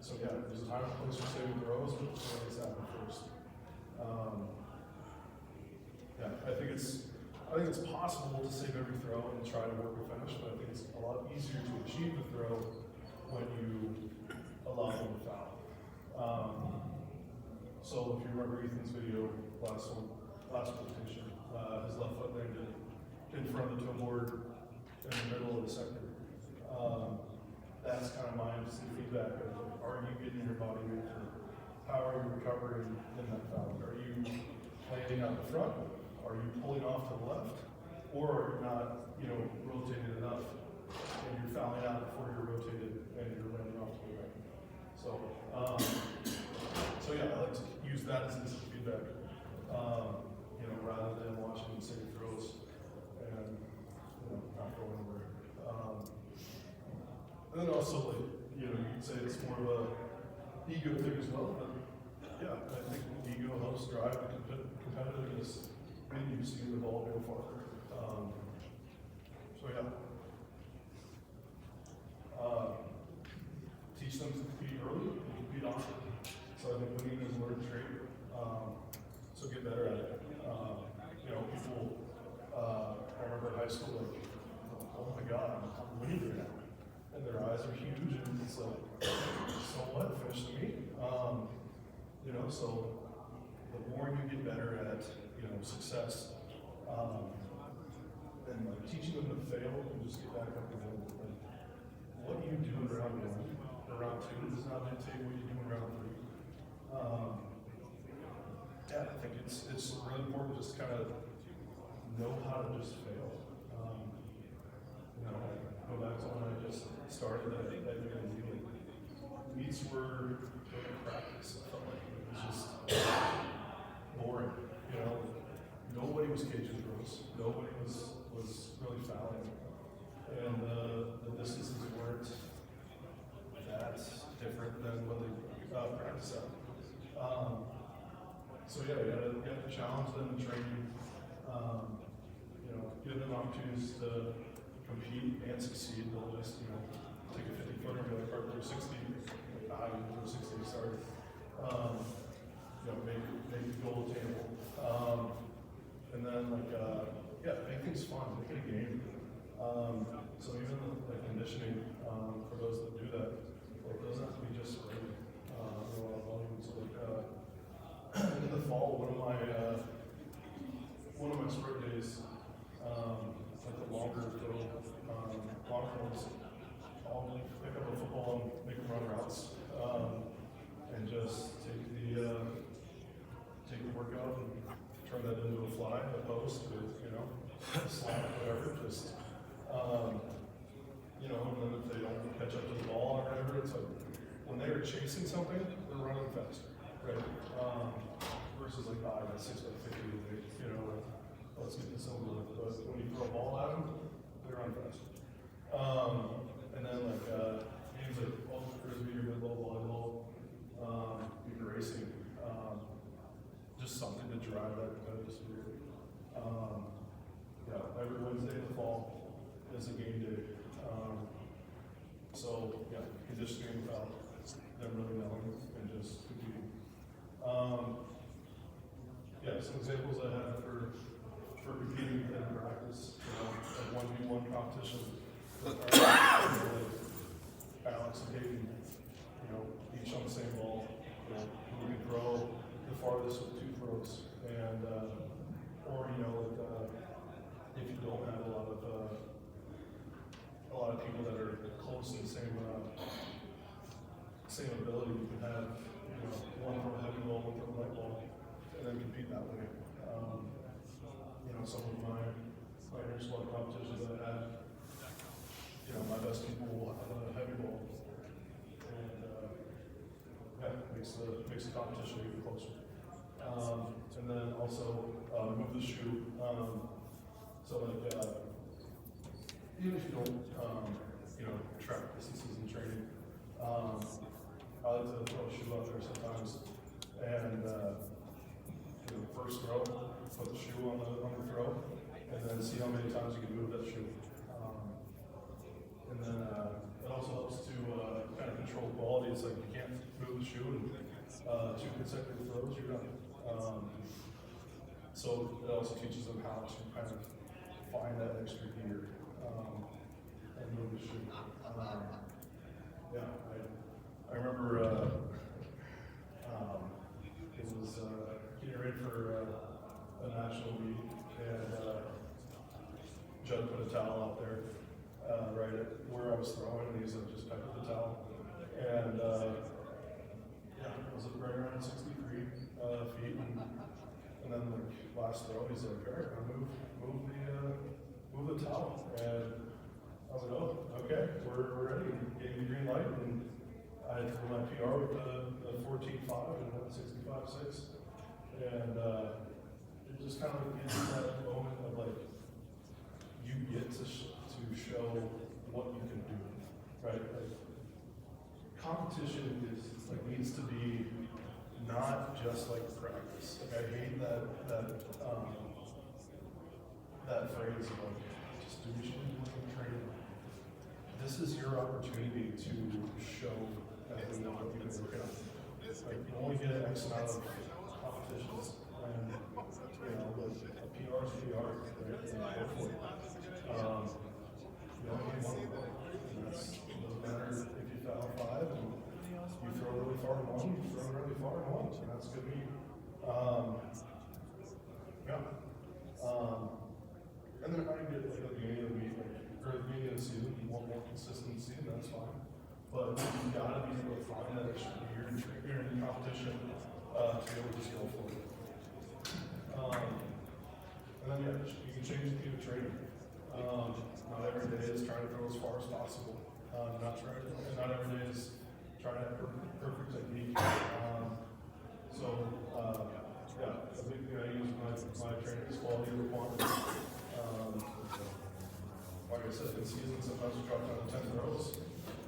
So yeah, there's a time and place for saving throws, but it needs to happen first. Yeah, I think it's possible to save every throw and try to work a finish, but I think it's a lot easier to achieve the throw when you allow them to foul. So if you remember Ethan's video last presentation, his left foot landed in front of the toe board in the middle of the sector. That's kind of my instant feedback of, are you getting your body weight through? How are you recovering in that foul? Are you landing out the front? Are you pulling off to the left? Or are you not, rotated enough and you're fouling out before you're rotated and you're landing off to the right? So yeah, I like to use that as instant feedback, rather than watching save throws and not going anywhere. And then also, you can say it's more of a ego thing as well, but yeah, I think ego helps drive the competitiveness when you see the ball go farther. So yeah. school, like, oh my God, I'm winning right now. And their eyes are huge, and it's like, so what? Finish the meeting. You know, so the more you get better at, you know, success, and like teaching them to fail and just get back up and go. Like, what you do in round one or round two does not dictate what you do in round three. Yeah, I think it's really important just kind of know how to just fail. You know, I go back to when I just started at UND. Meets were like practice. I felt like it was just boring. You know, nobody was caging throws. Nobody was really fouling, and the distances weren't that different than what they practice at. So yeah, you gotta challenge them in training. You know, give them opportunities to compete and succeed. They'll just, you know, take a 50-footer and be like, all right, throw 60. Like, you throw 60, sorry. You know, make the goal attainable. And then like, yeah, make things fun, make it a game. So even like conditioning, for those that do that, like, it doesn't have to be just spring. You know, volumes like, in the fall, one of my sprint days, like the longer throw, long throws, I'll pick up a football and make them run routes, and just take the workout and turn that into a fly, a post, or, you know, slam, whatever. Just, you know, and then if they don't catch up to the ball or whatever, it's like when they are chasing something, they're running faster, right? Versus like, I got 6 by 50, you know, like, let's get this over with. But when you throw a ball at them, they run faster. And then like games like ultra frisbee or mid-low volleyball, even racing, just something to drive that competitive spirit. Yeah, every Wednesday in the fall is a game day. So yeah, conditioning without them really knowing and just competing. Yeah, some examples I have for competing in practice, you know, like 1v1 competition. Alex and Hayden, you know, each on the same ball, you know, who can throw the farthest with 2 throws, and or you know, like, if you don't have a lot of people that are close to the same ability, you can have, you know, one from a heavy ball, one from a light ball, and then compete that way. You know, some of my inter-squad competitions that I had, you know, my best people will have a heavy ball, and yeah, makes the competition even closer. And then also move the shoe. So like, even if you don't, you know, track distances in training, I like to throw a shoe out there sometimes, and you know, first throw, put the shoe on the throw, and then see how many times you can move that shoe. And then it also helps to kind of control quality. It's like you can't move the shoe and 2 consecutive throws, you're done. So it also teaches them how to kind of find that extra gear and move the shoe. Yeah, I remember it was getting ready for a national meet, and Judd put a towel out there right at where I was throwing, and he's like, just peck with the towel. And yeah, it was right around 63 feet, and then like last throw, he's like, all right, move the towel. And I was like, oh, okay, we're ready. He gave me green light, and I threw my PR with the 14.5 and went 65.6. And it just kind of gives you that moment of like, you get to show what you can do, right? Like, competition needs to be not just like practice. Like, I hate that phrase of like, just do what you do in training. This is your opportunity to show everyone what you can work on. Like, you only get X amount of competitions, and you know, like, a PR is PR, right? And go for it. You only need one throw. And that's, it doesn't matter if you foul 5 and you throw really far in one, you throw really far in one, and that's good meat. Yeah. And then I get like at the beginning of the week, like, or at the beginning of the season, you want more consistency, and that's fine. But you gotta be able to find that extra gear and you're in competition to be able to just go for it. And then yeah, you can change the speed of training. Not every day is trying to throw as far as possible. Not every day is trying to have perfect technique. Yeah, a big thing I use my training is quality over quantity. Like I said, in season, sometimes we drop down to 10 throws.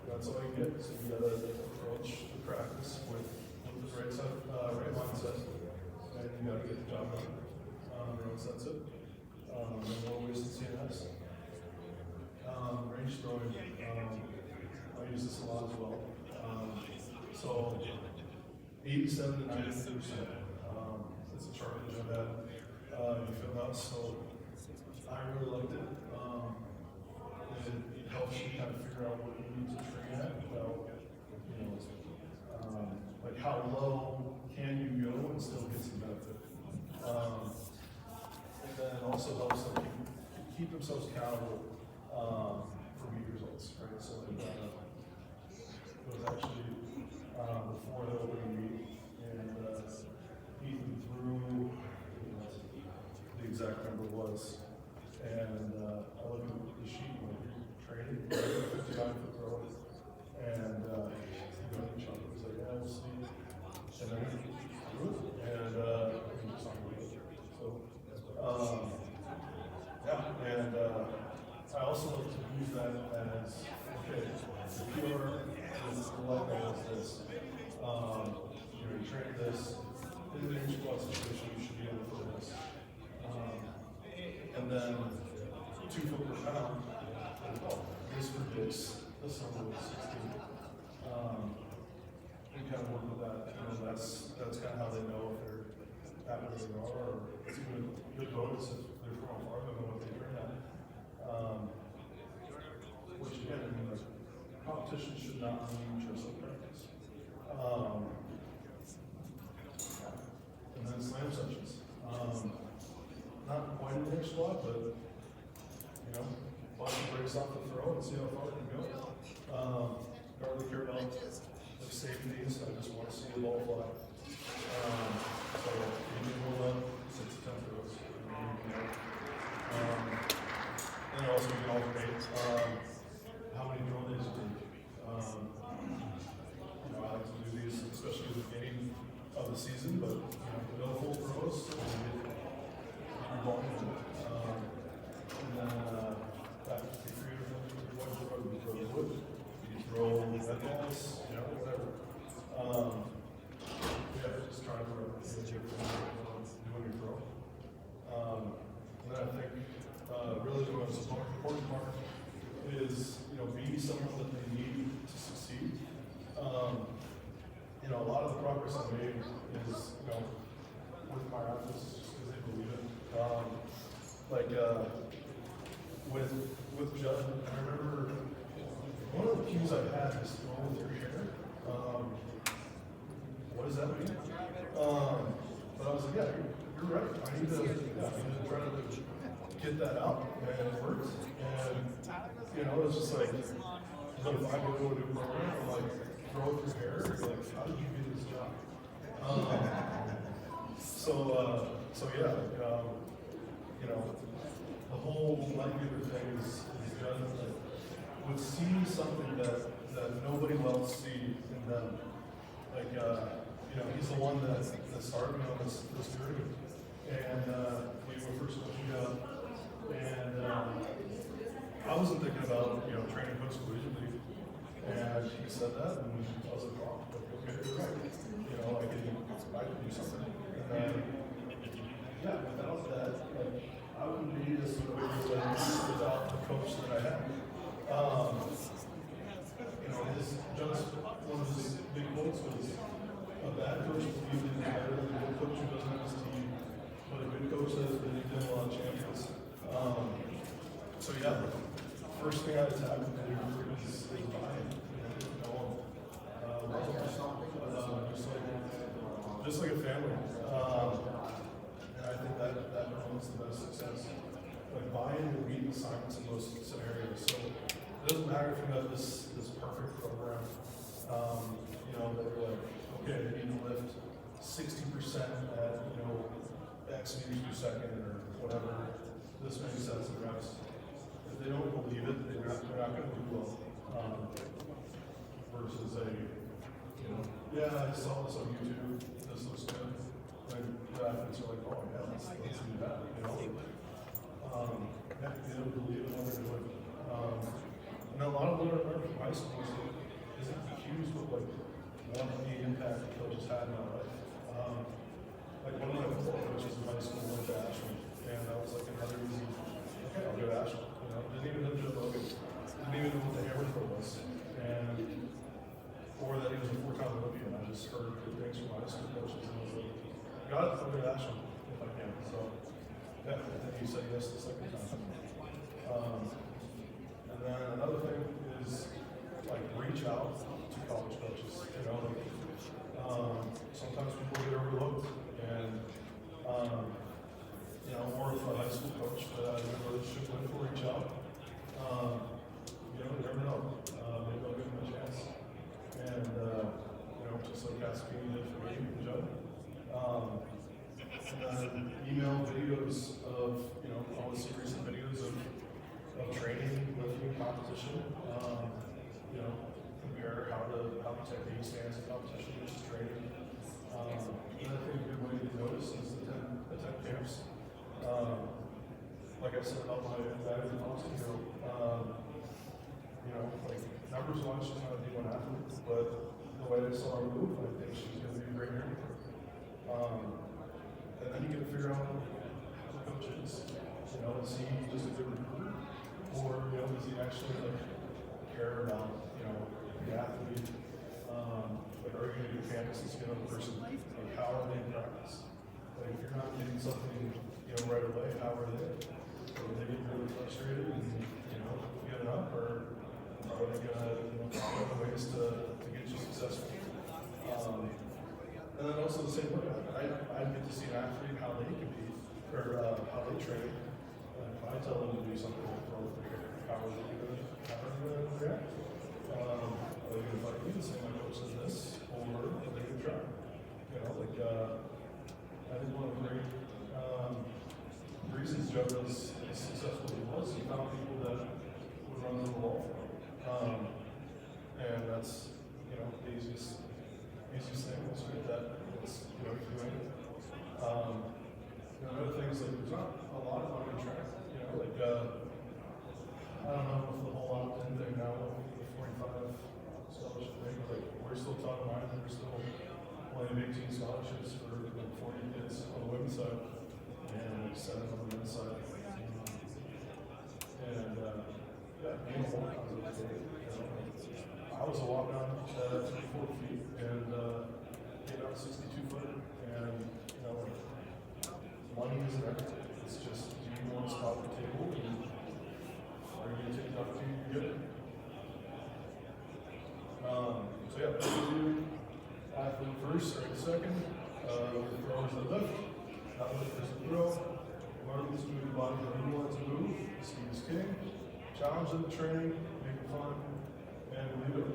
That's all you get. So you gotta approach the practice with the right mindset, and you gotta get the job done. Once that's it. No more ways to CNS. Range throwing, I use this a lot as well. So 87 to 90%. It's a chart that I've had you filled out, so I really liked it. It helps you kind of figure out what you need to train at without, like how low can you go and still get some benefit. And then it also helps them keep themselves accountable for meet results, right? So it was actually before the opening meet, and Ethan threw the exact number was, and I looked at the sheet when we traded 59 foot throw, and each other was like, yeah, we'll see, and then we threw it, and we just not really good. So yeah, and I also like to use that as, okay, if you are as level as this, you train this, in the range squat situation, you should be able to throw this. And then 2 foot per pound, this predicts this number was 16. We kind of work with that, that's kind of how they know if they're at where they are, or it's a good bonus if they're from farther than what they train at. Which again, I mean, like, competition should not mean just a practice. And then slam sessions. Not quite a big squat, but bust the brakes off the throw and see how far it can go. Garlic care about like safeties. I just want to see the ball fly. So you can roll up 6 to 10 throws. And also you can alternate how many drill days a week. I like to do these, especially at the beginning of the season, but no full throws, and get your volume in it. And then after the creative, you throw the wood, you throw red balls, whatever. Yeah, just trying to doing your throw. And then I think really the most important part is be someone that they need to succeed. A lot of the progress I made is with my office just because they believe it. With Judd, I remember one of the cues I had is throw with your hair. What does that mean? But I was like, yeah, you're right. I need to try to get that out, and it worked. And it was just like, if I go to a new program, I'm like, throw with your hair, like, how did you do this job? The whole livelihood thing is done. Would see something that nobody else see in them. Like, he's the one that started me on this journey. And we were first looking up, and I wasn't thinking about training coach collegiately. And he said that, and I was like, oh, okay, you're right. I can do something. And then, without that, I wouldn't be as good without the coach that I had. Just one of his big quotes was, a bad coach will usually be better than a good coach who doesn't have his team, but a good coach has been a lot of champions. So yeah, first thing I attack with the new group is buying. Just like a family. And I think that promotes the best success. Like buying will meet assignments in most scenarios. So it doesn't matter if you have this perfect program. That you're like, okay, I need to lift 60% at X meters per second or whatever. This many sets of reps. If they don't believe it, they're not going to do well. Versus yeah, I saw this on YouTube. This looks good. And the athletes are like, oh yeah, let's do that. Yeah, they don't believe in what they're doing. And a lot of what I learned from high school isn't huge, but like one of the impact that coaches had in my life. Like one of my football coaches in high school went to Ashland, and that was like another easy, okay, I'll go to Ashland. Didn't even know Joe Logan, didn't even know what the hammer throw was, or that he was a four-time Olympian. I just heard good things from high school coaches, and I was like, got it, I'll go to Ashland if I can. So yeah, I think he said yes the second time. And then another thing is like reach out to college coaches. Sometimes people get overlooked, and or if a high school coach that I have a relationship with will reach out. You never know. Maybe I'll give them a chance. And just like Caspian did for me and Joe. And then email videos of obviously recent videos of training, lifting, competition. Compare how the technique stands in competition versus training. And I think a good way to notice is the 10 camps. Like I said about my dad in Austin, like numbers wise, she's not a D1 athlete, but the way I saw her move, I think she's going to be a great handler. And then you get to figure out who the coach is. Is he just a good recruiter, or does he actually care about the athlete? Like, are you going to do campus and see another person? Like, how are they in practice? Like, if you're not getting something right away, how are they? Are they getting really frustrated and give it up, or are they going to find other ways to get you successful? And then also the same way, I get to see an athlete how they compete or how they train. If I tell them to do something, how are they going to react? Are they going to fight me and say my coach says this, or are they going to try? I think one of the great reasons Joe was as successful as he was, he found people that would run the ball for him. And that's the easiest thing is to get that doing it. Other things like there's not a lot of on track. I don't know if the whole opt-in thing now with the 45 scholarship thing, but we're still talking about it. We're still playing 18 scholarships for 40 kids on the women's side and 7 on the men's side. Being a walk on the I was a walk-on at 24 feet and hit out 62-footer, and money isn't everything. It's just, do you want to spot the table, and are you going to take the opportunity to get it? So yeah, do athlete first, strength second, throwers the lift, lifters the throw, learn to move the body how you want it to move, speed is king, challenge in the training, make it fun, and leave it.